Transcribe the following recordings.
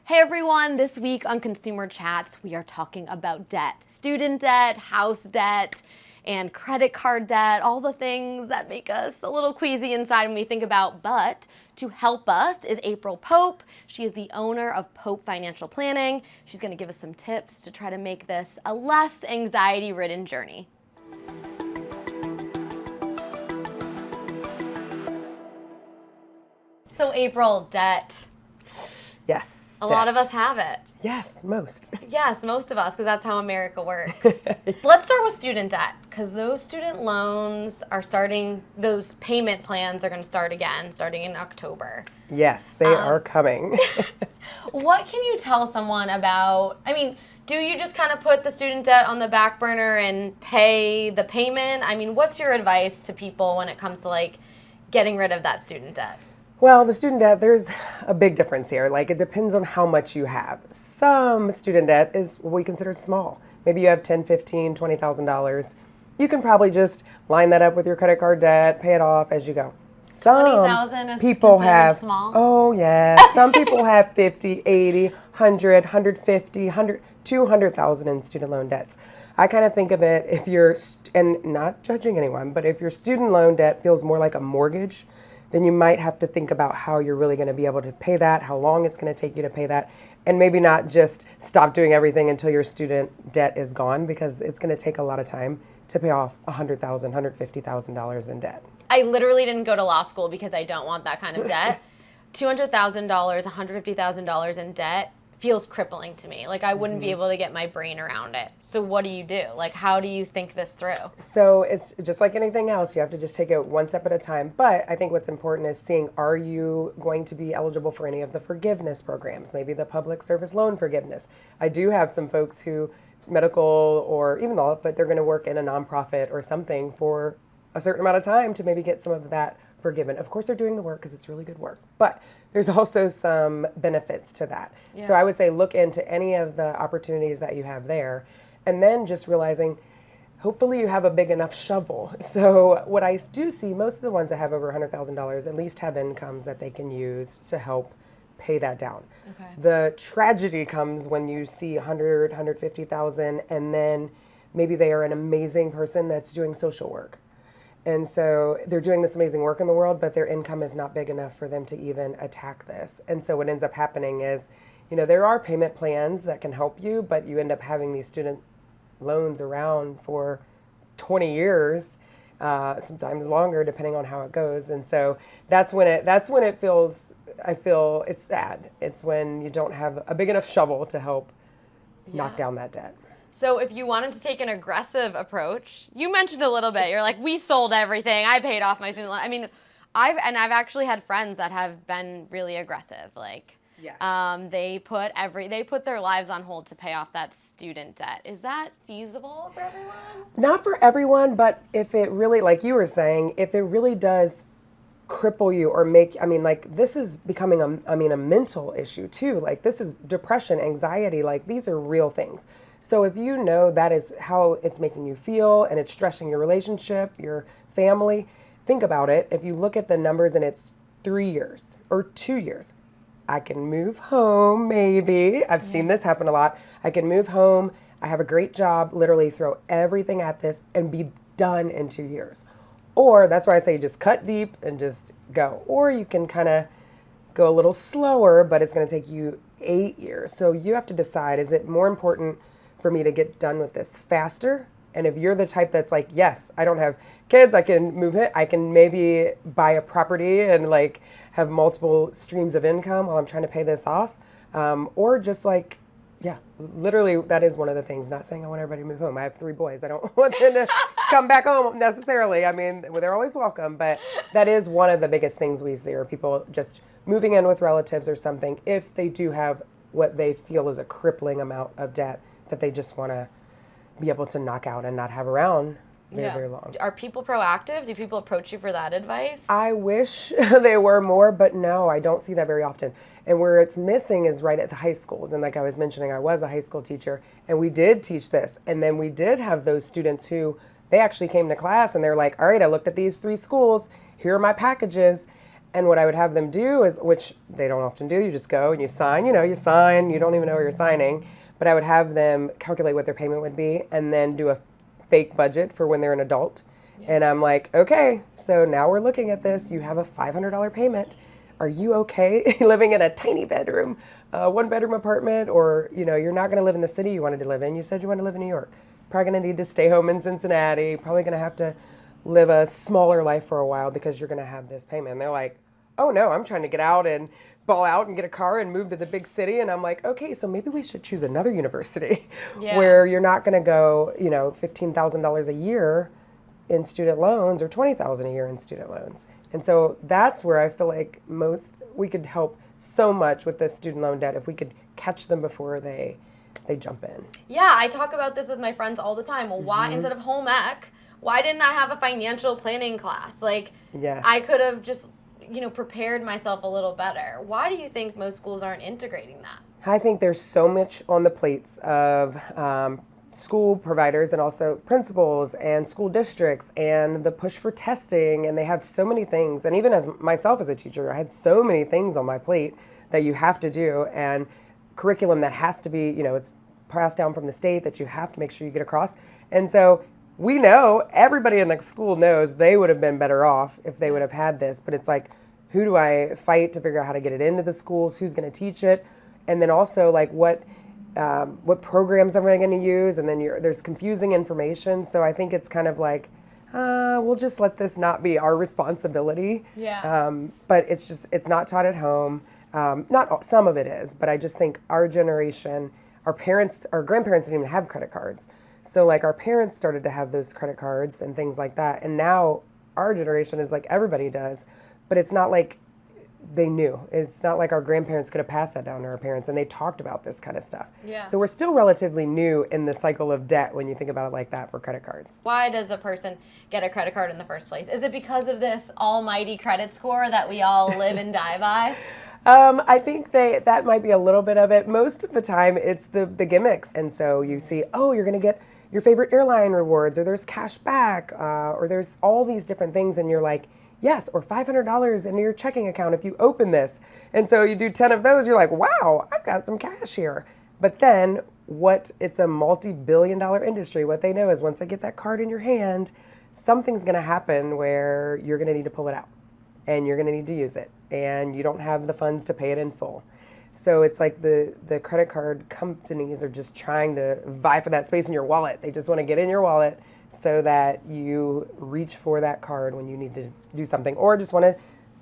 Hey everyone, this week on Consumer Chats, we are talking about debt. Student debt, house debt, and credit card debt, all the things that make us a little queasy inside when we think about. But to help us is April Pope. She is the owner of Pope Financial Planning. She's going to give us some tips to try to make this a less anxiety-ridden journey. So April, debt. Yes. A lot of us have it. Yes, most. Yes, most of us, because that's how America works. Let's start with student debt, because those student loans are starting, those payment plans are going to start again, starting in October. Yes, they are coming. What can you tell someone about, do you just kind of put the student debt on the back burner and pay the payment? What's your advice to people when it comes to getting rid of that student debt? Well, the student debt, there's a big difference here. It depends on how much you have. Some student debt is what we consider small. Maybe you have $10,000, $15,000, $20,000. You can probably just line that up with your credit card debt, pay it off as you go. Some 20,000 is people considered have small? Oh, yeah. Some people have 50, 80, 100, 150, 100, 200,000 in student loan debts. I kind of think of it if you're, and not judging anyone, but if your student loan debt feels more like a mortgage, then you might have to think about how you're really going to be able to pay that, how long it's going to take you to pay that, and maybe not just stop doing everything until your student debt is gone, because it's going to take a lot of time to pay off $100,000, $150,000 in debt. I literally didn't go to law school because I don't want that kind of debt. $200,000, $150,000 in debt feels crippling to me. I wouldn't be able to get my brain around it. So what do you do? How do you think this through? So it's just like anything else. You have to just take it one step at a time. But I think what's important is seeing, are you going to be eligible for any of the forgiveness programs? Maybe the public service loan forgiveness. I do have some folks who, medical or even law, but they're going to work in a nonprofit or something for a certain amount of time to maybe get some of that forgiven. Of course, they're doing the work because it's really good work, but there's also some benefits to that. Yeah. So I would say look into any of the opportunities that you have there, and then just realizing, hopefully you have a big enough shovel. So what I do see, most of the ones that have over $100,000 at least have incomes that they can use to help pay that down. Okay. The tragedy comes when you see 100, 150,000, and then maybe they are an amazing person that's doing social work. And so they're doing this amazing work in the world, but their income is not big enough for them to even attack this. And so what ends up happening is, there are payment plans that can help you, but you end up having these student loans around for 20 years, sometimes longer, depending on how it goes. And so that's when it feels, I feel it's sad. It's when you don't have a big enough shovel to help knock down that debt. So if you wanted to take an aggressive approach, you mentioned a little bit, you're like, we sold everything, I paid off my student loan. I've actually had friends that have been really aggressive. Yes. They put their lives on hold to pay off that student debt. Is that feasible for everyone? Not for everyone, but if it really, like you were saying, if it really does cripple you or make, this is becoming a mental issue too. This is depression, anxiety, these are real things. So if you know that is how it's making you feel and it's stressing your relationship, your family, think about it. If you look at the numbers and it's 3 years or 2 years, I can move home maybe. I've seen this happen a lot. I can move home. I have a great job, literally throw everything at this and be done in 2 years. Or that's why I say just cut deep and just go. Or you can kind of go a little slower, but it's going to take you 8 years. So you have to decide, is it more important for me to get done with this faster? And if you're the type that's like, yes, I don't have kids, I can move it, I can maybe buy a property and have multiple streams of income while I'm trying to pay this off. Or just literally that is one of the things, not saying I want everybody to move home. I have 3 boys. I don't want them to come back home necessarily. They're always welcome, but that is one of the biggest things we see are people just moving in with relatives or something if they do have what they feel is a crippling amount of debt that they just want to be able to knock out and not have around very long. Are people proactive? Do people approach you for that advice? I wish they were more, but no, I don't see that very often. And where it's missing is right at the high schools. And like I was mentioning, I was a high school teacher, and we did teach this. And then we did have those students who, they actually came to class and they're like, all right, I looked at these 3 schools, here are my packages. And what I would have them do is, which they don't often do, you just go and you sign, you don't even know what you're signing. But I would have them calculate what their payment would be and then do a fake budget for when they're an adult. Yeah. And I'm like, okay, so now we're looking at this. You have a $500 payment. Are you okay living in a tiny bedroom, 1-bedroom apartment, or, you're not going to live in the city you wanted to live in. You said you wanted to live in New York. Probably going to need to stay home in Cincinnati. Probably going to have to live a smaller life for a while because you're going to have this payment. And they're like, oh no, I'm trying to get out and ball out and get a car and move to the big city. And I'm like, okay, so maybe we should choose another university where you're not going to go, $15,000 a year in student loans or $20,000 a year in student loans. And so that's where I feel like we could help so much with the student loan debt if we could catch them before they jump in. Yeah, I talk about this with my friends all the time. Well, why instead of home ec, why didn't I have a financial planning class? Yes. I could have just, prepared myself a little better. Why do you think most schools aren't integrating that? I think there's so much on the plates of school providers and also principals and school districts and the push for testing, and they have so many things. And even as myself as a teacher, I had so many things on my plate that you have to do, and curriculum that has to be, it's passed down from the state that you have to make sure you get across. And so we know, everybody in the school knows they would have been better off if they would have had this, but it's like, who do I fight to figure out how to get it into the schools? Who's going to teach it? And then also what programs am I going to use? And then there's confusing information. So I think it's kind of like, we'll just let this not be our responsibility. Yeah. But it's not taught at home. Some of it is, but I just think our generation, our grandparents didn't even have credit cards. So our parents started to have those credit cards and things like that. And now our generation is like everybody does, but it's not like they knew. It's not like our grandparents could have passed that down to our parents, and they talked about this kind of stuff. Yeah. So we're still relatively new in the cycle of debt when you think about it like that for credit cards. Why does a person get a credit card in the first place? Is it because of this almighty credit score that we all live and die by? I think that might be a little bit of it. Most of the time, it's the gimmicks. And so you see, you're going to get your favorite airline rewards, or there's cash back, or there's all these different things, and you're like, yes, or $500 in your checking account if you open this. And so you do 10 of those, you're like, wow, I've got some cash here. But then it's a multi-billion-dollar industry. What they know is once they get that card in your hand, something's going to happen where you're going to need to pull it out, and you're going to need to use it, and you don't have the funds to pay it in full. So it's like the credit card companies are just trying to vie for that space in your wallet. They just want to get in your wallet so that you reach for that card when you need to do something, or just want to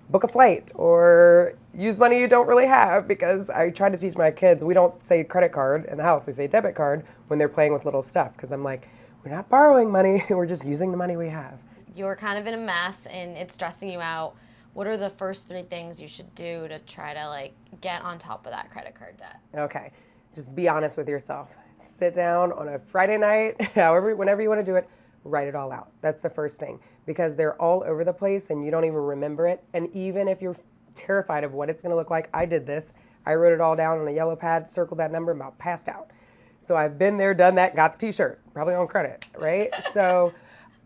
book a flight or use money you don't really have. Because I try to teach my kids, we don't say credit card in the house, we say debit card when they're playing with little stuff. Because I'm like, we're not borrowing money, we're just using the money we have. You're kind of in a mess and it's stressing you out. What are the first 3 things you should do to try to get on top of that credit card debt? Okay, just be honest with yourself. Sit down on a Friday night, whenever you want to do it, write it all out. That's the first thing, because they're all over the place and you don't even remember it. And even if you're terrified of what it's going to look like, I did this. I wrote it all down on a yellow pad, circled that number, and about passed out. So I've been there, done that, got the t-shirt, probably on credit, right? So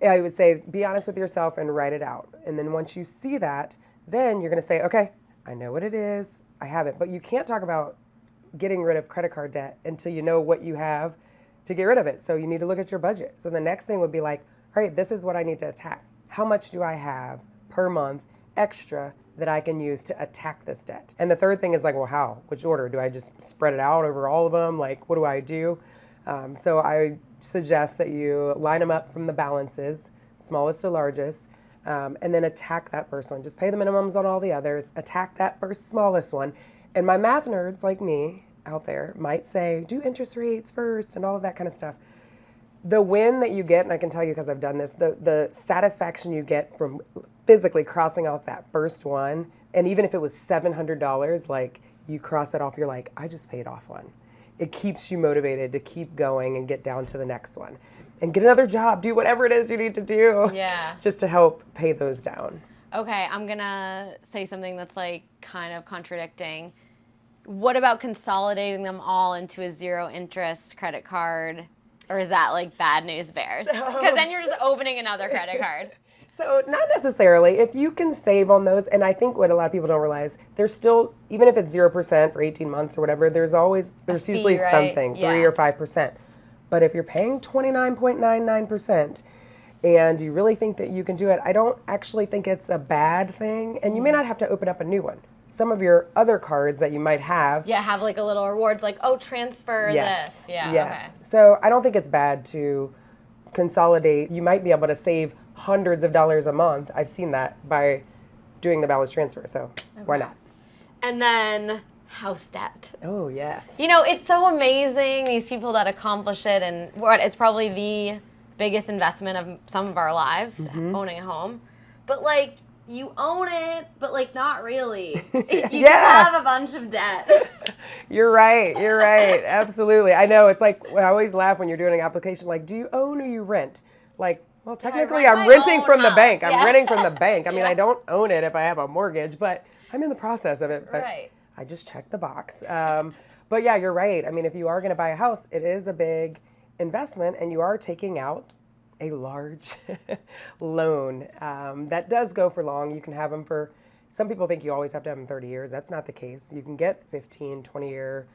I would say be honest with yourself and write it out. And then once you see that, then you're going to say, okay, I know what it is, I have it. But you can't talk about getting rid of credit card debt until you know what you have to get rid of it. So you need to look at your budget. So the next thing would be like, all right, this is what I need to attack. How much do I have per month extra that I can use to attack this debt? And the third thing is like, well, how? Which order? Do I just spread it out over all of them? Like, what do I do? So I suggest that you line them up from the balances, smallest to largest, and then attack that first one. Just pay the minimums on all the others, attack that first smallest one. And my math nerds like me out there might say, do interest rates first and all of that kind of stuff. The win that you get, and I can tell you because I've done this, the satisfaction you get from physically crossing off that first one, and even if it was $700, like you cross it off, you're like, I just paid off one. It keeps you motivated to keep going and get down to the next one. And get another job, do whatever it is you need to do just to help pay those down. Okay, I'm gonna say something that's kind of contradicting. What about consolidating them all into a 0-interest credit card? Or is that bad news bears? Because then you're just opening another credit card. So not necessarily. If you can save on those, and I think what a lot of people don't realize, there's still, even if it's 0% for 18 months or whatever, there's usually right? something, 3 or 5%. But if you're paying 29.99% and you really think that you can do it, I don't actually think it's a bad thing. And you may not have to open up a new one. Some of your other cards that you might have. Yeah, have like a little rewards like, oh, transfer this. Yeah. Yes. Okay. So I don't think it's bad to consolidate. You might be able to save hundreds of dollars a month. I've seen that by doing the balance transfer. So why not? And then house debt. Oh, yes. You know, it's so amazing, these people that accomplish it, and what it's probably the biggest investment of some of our lives, owning a home. But like, you own it, but like not really. You just have a bunch of debt. You're right. You're right. Absolutely. I know. It's like, I always laugh when you're doing an application, like, do you own or you rent? Like, well, technically I'm renting from the bank. Yeah. I'm renting from the bank. I mean, I don't own it if I have a mortgage, but I'm in the process of it. But Right. I just checked the box. But yeah, you're right. I mean, if you are going to buy a house, it is a big investment and you are taking out a large loan. That does go for long. You can have them for, some people think you always have to have them 30 years. That's not the case. You can get 15, 20-year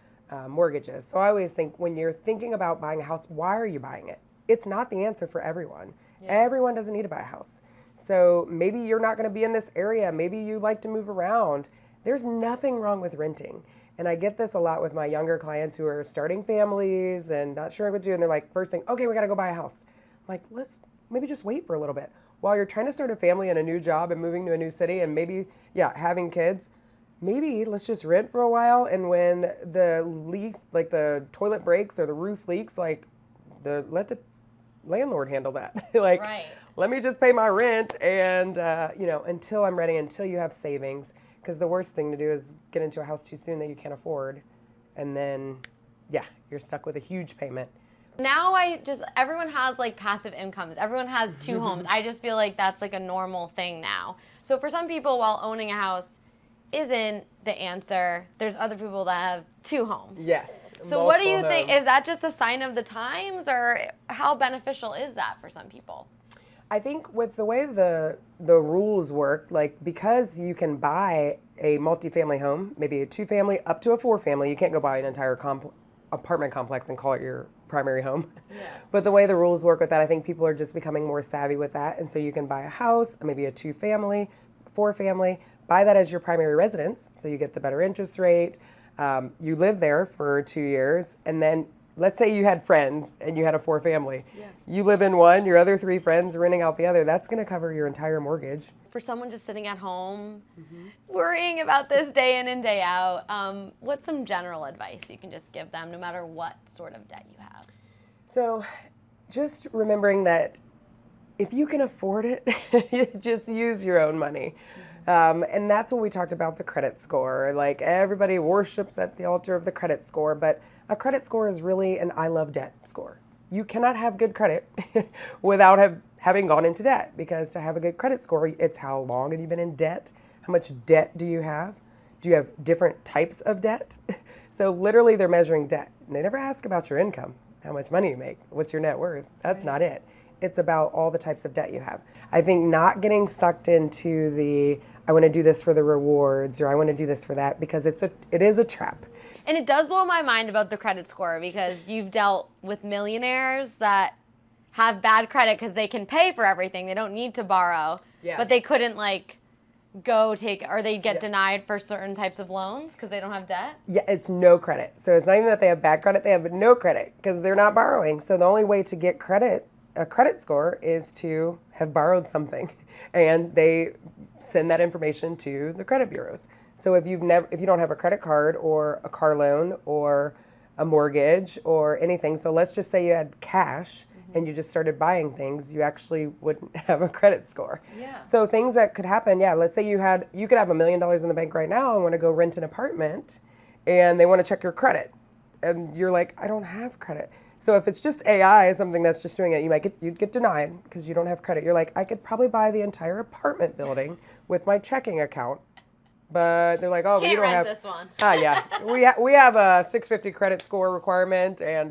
mortgages. So I always think when you're thinking about buying a house, why are you buying it? It's not the answer for everyone. Yeah. Everyone doesn't need to buy a house. So maybe you're not going to be in this area. Maybe you like to move around. There's nothing wrong with renting. And I get this a lot with my younger clients who are starting families and not sure what to do. And they're like, first thing, okay, we got to go buy a house. I'm like, let's maybe just wait for a little bit. While you're trying to start a family and a new job and moving to a new city and maybe, having kids, maybe let's just rent for a while. And when the leak, like the toilet breaks or the roof leaks, like let the landlord handle that. Like, right. Let me just pay my rent and, until I'm ready, until you have savings. Because the worst thing to do is get into a house too soon that you can't afford. And then, you're stuck with a huge payment. Now everyone has like passive incomes. Everyone has two homes. I just feel like that's like a normal thing now. So for some people, while owning a house isn't the answer, there's other people that have two homes. Yes. So what do you think? Is that just a sign of the times, or how beneficial is that for some people? I think with the way the rules work, like because you can buy a multifamily home, maybe a 2-family up to a 4-family, you can't go buy an entire apartment complex and call it your primary home. Yeah. But the way the rules work with that, I think people are just becoming more savvy with that. And so you can buy a house, maybe a 2-family, 4-family, buy that as your primary residence. So you get the better interest rate. You live there for 2 years. And then let's say you had friends and you had a 4-family. Yeah. You live in one, your other 3 friends are renting out the other. That's going to cover your entire mortgage. For someone just sitting at home, worrying about this day in and day out, what's some general advice you can just give them no matter what sort of debt you have? So just remembering that if you can afford it, just use your own money. And that's what we talked about, the credit score. Like everybody worships at the altar of the credit score, but a credit score is really an I love debt score. You cannot have good credit without having gone into debt, because to have a good credit score, it's how long have you been in debt? How much debt do you have? Do you have different types of debt? So literally they're measuring debt. And they never ask about your income, how much money you make, what's your net worth. That's not it. It's about all the types of debt you have. I think not getting sucked into the, I want to do this for the rewards, or I want to do this for that, because it is a trap. And it does blow my mind about the credit score, because you've dealt with millionaires that have bad credit because they can pay for everything. They don't need to borrow, but they couldn't go take, or they get denied for certain types of loans because they don't have debt. Yeah, it's no credit. So it's not even that they have bad credit, they have no credit because they're not borrowing. So the only way to get a credit score is to have borrowed something, and they send that information to the credit bureaus. So if you don't have a credit card or a car loan or a mortgage or anything, so let's just say you had cash and you just started buying things, you actually wouldn't have a credit score. Yeah. So things that could happen, let's say you could have $1 million in the bank right now and want to go rent an apartment, and they want to check your credit, and you're like, I don't have credit. So if it's just AI, something that's just doing it, you'd get denied because you don't have credit. You're like, I could probably buy the entire apartment building with my checking account. But they're like, oh, Can't you don't rent have this one. we have a 650 credit score requirement, and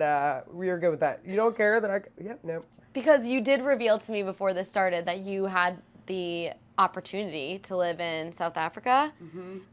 we are good with that. You don't care that no. Because you did reveal to me before this started that you had the opportunity to live in South Africa,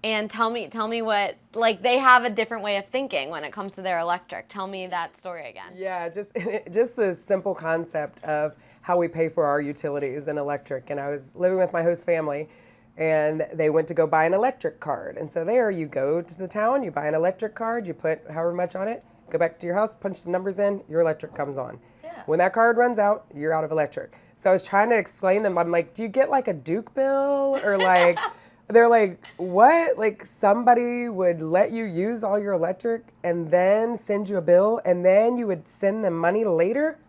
and tell me what, like, they have a different way of thinking when it comes to their electric. Tell me that story again. Yeah, just the simple concept of how we pay for our utilities and electric. And I was living with my host family, and they went to go buy an electric card. And so there you go to the town, you buy an electric card, you put however much on it, go back to your house, punch some numbers in, your electric comes on. Yeah. When that card runs out, you're out of electric. So I was trying to explain them. I'm like, do you get like a Duke bill? Or like, they're like, what? Like somebody would let you use all your electric and then send you a bill and then you would send them money later?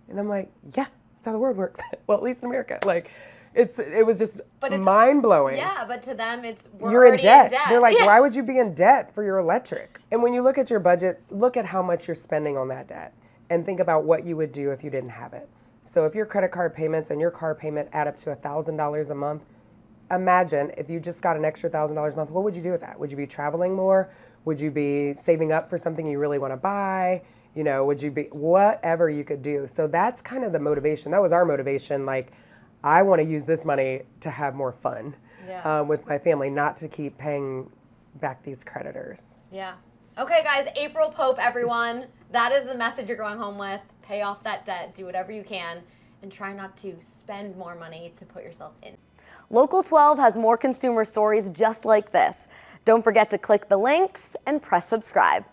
And I'm like, yeah, that's how the world works. Well, at least in America. Like, it was just mind blowing. Yeah, but to them, we're you're in already debt. in debt. They're like, yeah. why would you be in debt for your electric? And when you look at your budget, look at how much you're spending on that debt and think about what you would do if you didn't have it. So if your credit card payments and your car payment add up to $1,000 a month, imagine if you just got an extra $1,000 a month, what would you do with that? Would you be traveling more? Would you be saving up for something you really want to buy? You know, would you be, whatever you could do. So that's kind of the motivation. That was our motivation. Like, I want to use this money to have more fun with my family, not to keep paying back these creditors. Yeah. Okay, guys, April Pope, everyone. That is the message you're going home with. Pay off that debt, do whatever you can, and try not to spend more money to put yourself in. Local 12 has more consumer stories just like this. Don't forget to click the links and press subscribe.